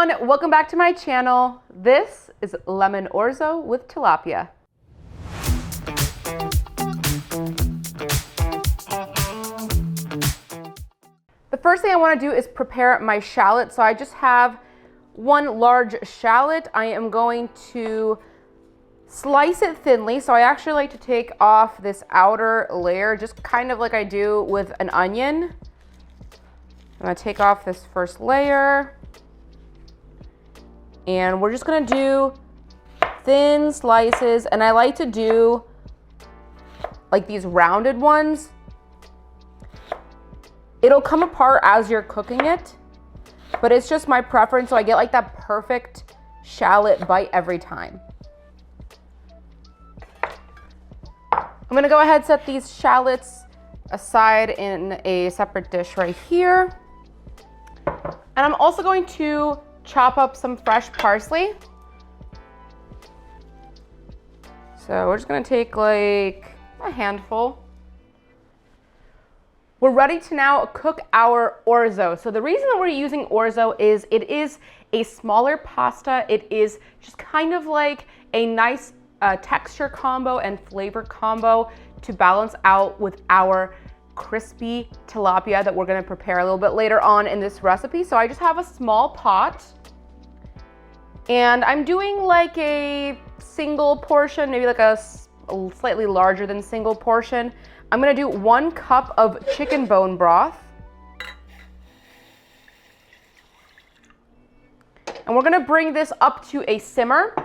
everyone, welcome back to my channel. This is lemon orzo with tilapia. The first thing I want to do is prepare my shallot. So I just have one large shallot. I am going to slice it thinly. So I actually like to take off this outer layer, just kind of like I do with an onion. I'm going to take off this first layer. And we're just gonna do thin slices, and I like to do like these rounded ones. It'll come apart as you're cooking it, but it's just my preference, so I get like that perfect shallot bite every time. I'm gonna go ahead and set these shallots aside in a separate dish right here. And I'm also going to chop up some fresh parsley. So we're just gonna take like a handful. We're ready to now cook our orzo. So the reason that we're using orzo is it is a smaller pasta. It is just kind of like a nice texture combo and flavor combo to balance out with our crispy tilapia that we're gonna prepare a little bit later on in this recipe. So I just have a small pot. And I'm doing like a single portion, maybe like a slightly larger than single portion. I'm gonna do 1 cup of chicken bone broth. And we're gonna bring this up to a simmer.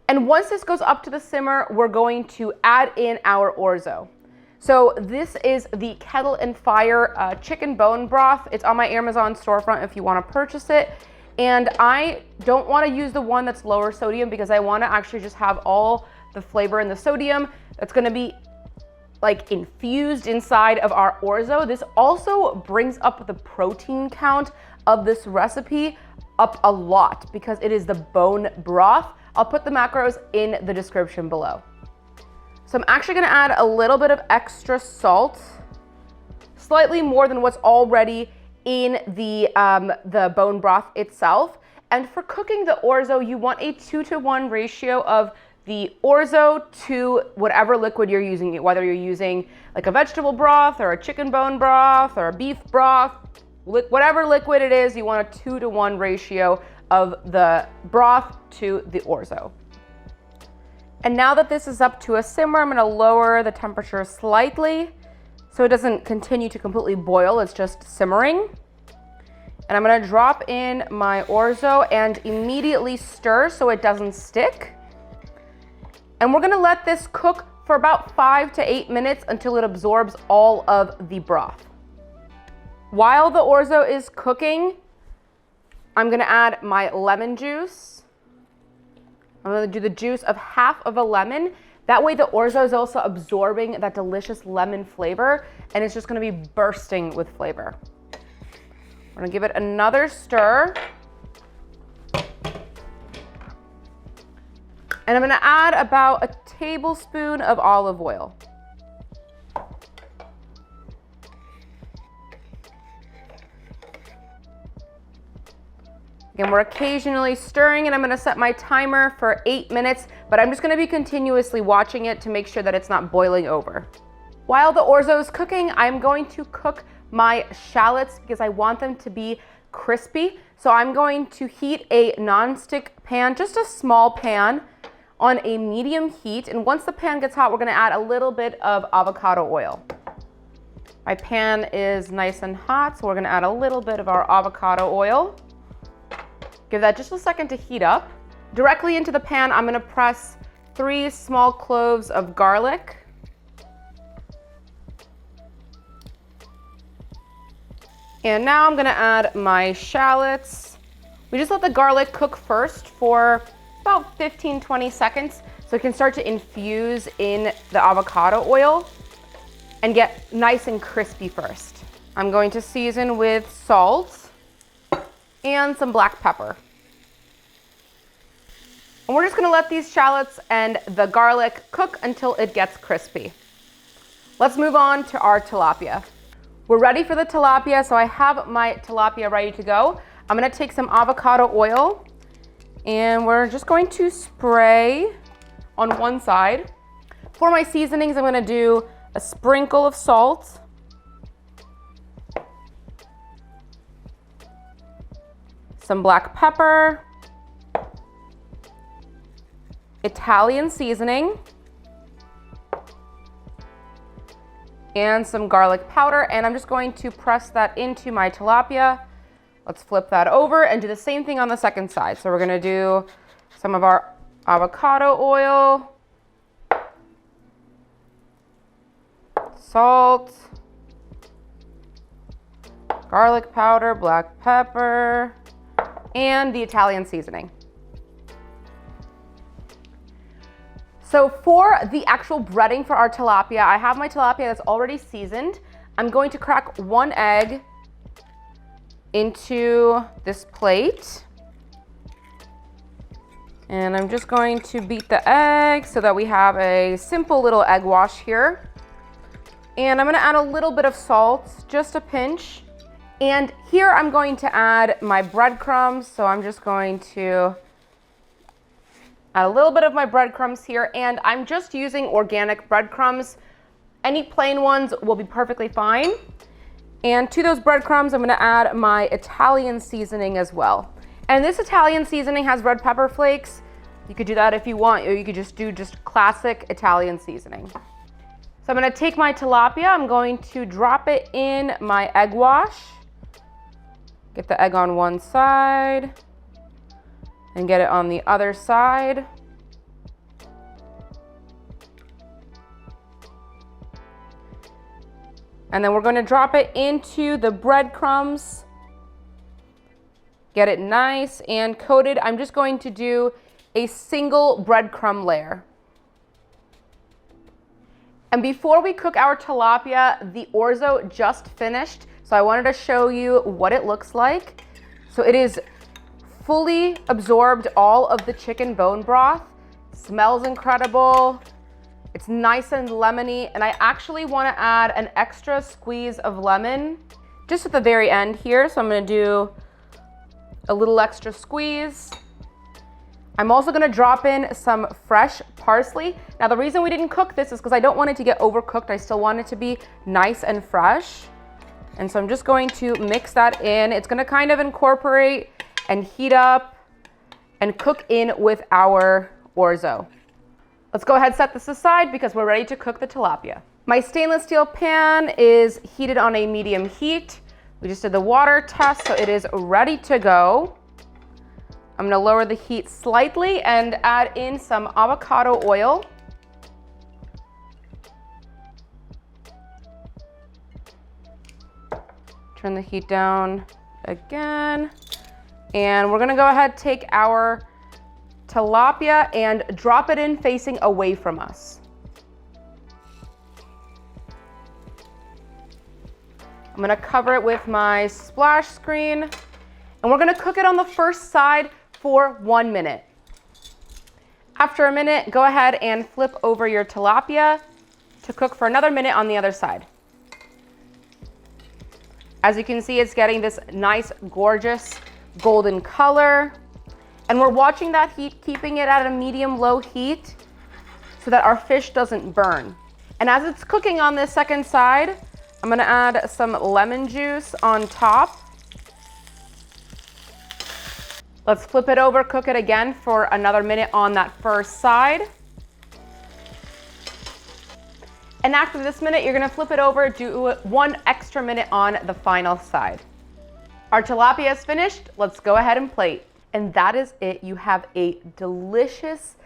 And once this goes up to the simmer, we're going to add in our orzo. So this is the Kettle and Fire chicken bone broth. It's on my Amazon storefront if you wanna purchase it. And I don't want to use the one that's lower sodium because I want to actually just have all the flavor and the sodium that's going to be like infused inside of our orzo. This also brings up the protein count of this recipe up a lot because it is the bone broth. I'll put the macros in the description below. So I'm actually going to add a little bit of extra salt, slightly more than what's already in the bone broth itself. And for cooking the orzo, you want a 2-to-1 ratio of the orzo to whatever liquid you're using, whether you're using like a vegetable broth or a chicken bone broth or a beef broth, whatever liquid it is, you want a 2-to-1 ratio of the broth to the orzo. And now that this is up to a simmer, I'm gonna lower the temperature slightly so it doesn't continue to completely boil, it's just simmering. And I'm gonna drop in my orzo and immediately stir so it doesn't stick. And we're gonna let this cook for about 5 to 8 minutes until it absorbs all of the broth. While the orzo is cooking, I'm gonna add my lemon juice. I'm gonna do the juice of half of a lemon. That way the orzo is also absorbing that delicious lemon flavor and it's just gonna be bursting with flavor. I'm gonna give it another stir. And I'm gonna add about a tablespoon of olive oil. Again, we're occasionally stirring and I'm gonna set my timer for 8 minutes, but I'm just gonna be continuously watching it to make sure that it's not boiling over. While the orzo is cooking, I'm going to cook my shallots because I want them to be crispy. So I'm going to heat a non-stick pan, just a small pan, on a medium heat. And once the pan gets hot, we're gonna add a little bit of avocado oil. My pan is nice and hot, so we're gonna add a little bit of our avocado oil. Give that just a second to heat up. Directly into the pan, I'm gonna press 3 small cloves of garlic. And now I'm gonna add my shallots. We just let the garlic cook first for about 15-20 seconds so it can start to infuse in the avocado oil and get nice and crispy first. I'm going to season with salt and some black pepper. And we're just gonna let these shallots and the garlic cook until it gets crispy. Let's move on to our tilapia. We're ready for the tilapia, so I have my tilapia ready to go. I'm gonna take some avocado oil and we're just going to spray on one side. For my seasonings, I'm gonna do a sprinkle of salt, some black pepper, Italian seasoning, and some garlic powder, and I'm just going to press that into my tilapia. Let's flip that over and do the same thing on the second side. So we're gonna do some of our avocado oil, salt, garlic powder, black pepper, and the Italian seasoning. So for the actual breading for our tilapia, I have my tilapia that's already seasoned. I'm going to crack one egg into this plate. And I'm just going to beat the egg so that we have a simple little egg wash here. And I'm gonna add a little bit of salt, just a pinch. And here I'm going to add my breadcrumbs. So I'm just going to add a little bit of my breadcrumbs here, and I'm just using organic breadcrumbs. Any plain ones will be perfectly fine. And to those breadcrumbs, I'm gonna add my Italian seasoning as well. And this Italian seasoning has red pepper flakes. You could do that if you want, or you could just do classic Italian seasoning. So I'm gonna take my tilapia, I'm going to drop it in my egg wash. Get the egg on one side and get it on the other side. And then we're going to drop it into the breadcrumbs. Get it nice and coated. I'm just going to do a single breadcrumb layer. And before we cook our tilapia, the orzo just finished. So I wanted to show you what it looks like. So it is fully absorbed all of the chicken bone broth. Smells incredible. It's nice and lemony, and I actually want to add an extra squeeze of lemon just at the very end here. So I'm going to do a little extra squeeze. I'm also going to drop in some fresh parsley. Now the reason we didn't cook this is because I don't want it to get overcooked. I still want it to be nice and fresh. And so I'm just going to mix that in. It's going to kind of incorporate and heat up and cook in with our orzo. Let's go ahead and set this aside because we're ready to cook the tilapia. My stainless steel pan is heated on a medium heat. We just did the water test, so it is ready to go. I'm gonna lower the heat slightly and add in some avocado oil. Turn the heat down again. And we're gonna go ahead, take our tilapia and drop it in facing away from us. I'm gonna cover it with my splash screen, and we're gonna cook it on the first side for 1 minute. After a minute, go ahead and flip over your tilapia to cook for another minute on the other side. As you can see, it's getting this nice, gorgeous golden color. And we're watching that heat, keeping it at a medium-low heat so that our fish doesn't burn. And as it's cooking on this second side, I'm gonna add some lemon juice on top. Let's flip it over, cook it again for another minute on that first side. And after this minute, you're gonna flip it over, do 1 extra minute on the final side. Our tilapia is finished. Let's go ahead and plate. And that is it. You have a delicious,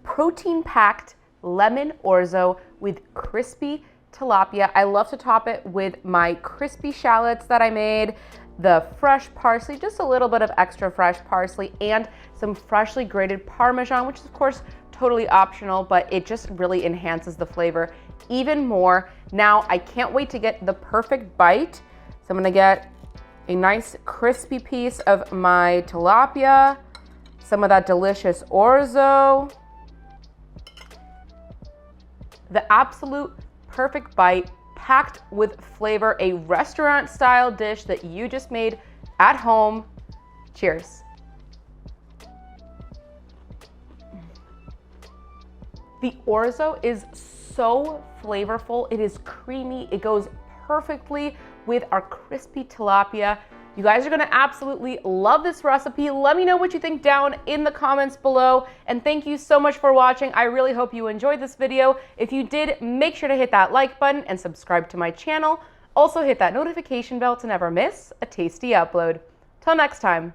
protein-packed lemon orzo with crispy tilapia. I love to top it with my crispy shallots that I made, the fresh parsley, just a little bit of extra fresh parsley, and some freshly grated Parmesan, which is of course totally optional, but it just really enhances the flavor even more. Now, I can't wait to get the perfect bite. So I'm gonna get a nice crispy piece of my tilapia, some of that delicious orzo, the absolute perfect bite, packed with flavor, a restaurant style dish that you just made at home. Cheers. The orzo is so flavorful. It is creamy. It goes perfectly with our crispy tilapia. You guys are gonna absolutely love this recipe. Let me know what you think down in the comments below. And thank you so much for watching. I really hope you enjoyed this video. If you did, make sure to hit that like button and subscribe to my channel. Also hit that notification bell to never miss a tasty upload. Till next time.